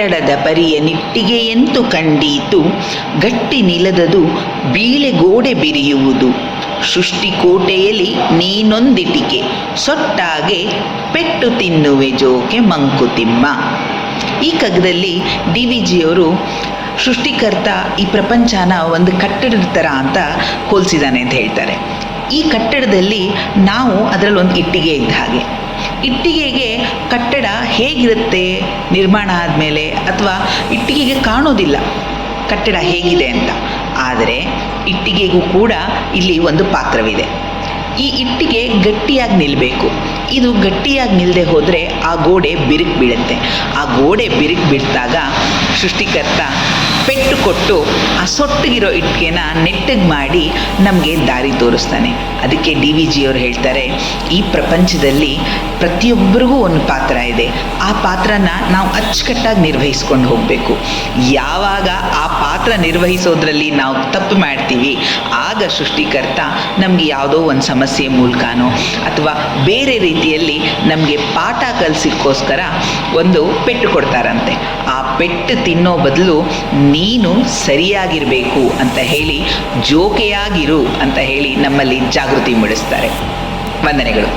ಕಟ್ಟಡದ ಪರಿಯ ನಿಟ್ಟಿಗೆಯಂತು ಕಂಡೀತು, ಗಟ್ಟಿ ನಿಲದದು ಬೀಳೆ ಗೋಡೆ ಬಿರಿಯುವುದು. ಸೃಷ್ಟಿಕೋಟೆಯಲ್ಲಿ ನೀನೊಂದಿಟಿಕೆ, ಸೊಟ್ಟಾಗೆ ಪೆಟ್ಟು ತಿನ್ನುವೆ ಜೋಕೆ ಮಂಕುತಿಮ್ಮ. ಈ ಕಗ್ಗದಲ್ಲಿ ಡಿ ವಿ ಜಿಯವರು ಸೃಷ್ಟಿಕರ್ತ ಈ ಪ್ರಪಂಚನ ಒಂದು ಕಟ್ಟಡದ ಥರ ಅಂತ ಹೋಲಿಸಿದ್ದಾನೆ ಅಂತ ಹೇಳ್ತಾರೆ. ಈ ಕಟ್ಟಡದಲ್ಲಿ ನಾವು ಅದರಲ್ಲಿ ಒಂದು ಇಟ್ಟಿಗೆ ಇದ್ದ ಹಾಗೆ. ಇಟ್ಟಿಗೆಗೆ ಕಟ್ಟಡ ಹೇಗಿರುತ್ತೆ ನಿರ್ಮಾಣ ಆದಮೇಲೆ, ಅಥವಾ ಇಟ್ಟಿಗೆಗೆ ಕಾಣೋದಿಲ್ಲ ಕಟ್ಟಡ ಹೇಗಿದೆ ಅಂತ. ಆದರೆ ಇಟ್ಟಿಗೆಗೂ ಕೂಡ ಇಲ್ಲಿ ಒಂದು ಪಾತ್ರವಿದೆ. ಈ ಇಟ್ಟಿಗೆ ಗಟ್ಟಿಯಾಗಿ ನಿಲ್ಲಬೇಕು. ಇದು ಗಟ್ಟಿಯಾಗಿ ನಿಲ್ಲದೆ ಹೋದರೆ ಆ ಗೋಡೆ ಬಿರುಕು ಬೀಳುತ್ತೆ. ಆ ಗೋಡೆ ಬಿರುಕು ಬಿಡ್ತಾಗ ಸೃಷ್ಟಿಕರ್ತ ಪೆಟ್ಟು ಕೊಟ್ಟು ಆ ಸೊಟ್ಟಗಿರೋ ಇಟ್ಟಿಗೆನ ನೆಟ್ಟಗೆ ಮಾಡಿ ನಮಗೆ ದಾರಿ ತೋರಿಸ್ತಾನೆ. ಅದಕ್ಕೆ ಡಿ ವಿ ಜಿಯವರು ಹೇಳ್ತಾರೆ, ಈ ಪ್ರಪಂಚದಲ್ಲಿ ಪ್ರತಿಯೊಬ್ಬರಿಗೂ ಒಂದು ಪಾತ್ರ ಇದೆ. ಆ ಪಾತ್ರನ ನಾವು ಅಚ್ಚುಕಟ್ಟಾಗಿ ನಿರ್ವಹಿಸ್ಕೊಂಡು ಹೋಗಬೇಕು. ಯಾವಾಗ ಆ ಪಾತ್ರ ನಿರ್ವಹಿಸೋದ್ರಲ್ಲಿ ನಾವು ತಪ್ಪು ಮಾಡ್ತೀವಿ, ಆಗ ಸೃಷ್ಟಿಕರ್ತ ನಮಗೆ ಯಾವುದೋ ಒಂದು ಸಮಸ್ಯೆ ಮೂಲಕನೋ ಅಥವಾ ಬೇರೆ ರೀತಿಯಲ್ಲಿ ನಮಗೆ ಪಾಠ ಕಲಿಸಿಕ್ಕೋಸ್ಕರ ಒಂದು ಪೆಟ್ಟು ಕೊಡ್ತಾರಂತೆ. ಆ ಪೆಟ್ಟು ತಿನ್ನೋ ಬದಲು ನೀನು ಸರಿಯಾಗಿರಬೇಕು ಅಂತ ಹೇಳಿ, ಜೋಕೆಯಾಗಿರು ಅಂತ ಹೇಳಿ ನಮ್ಮಲ್ಲಿ ಜಾಗೃತಿ ಮೂಡಿಸ್ತಾರೆ. ವಂದನೆಗಳು.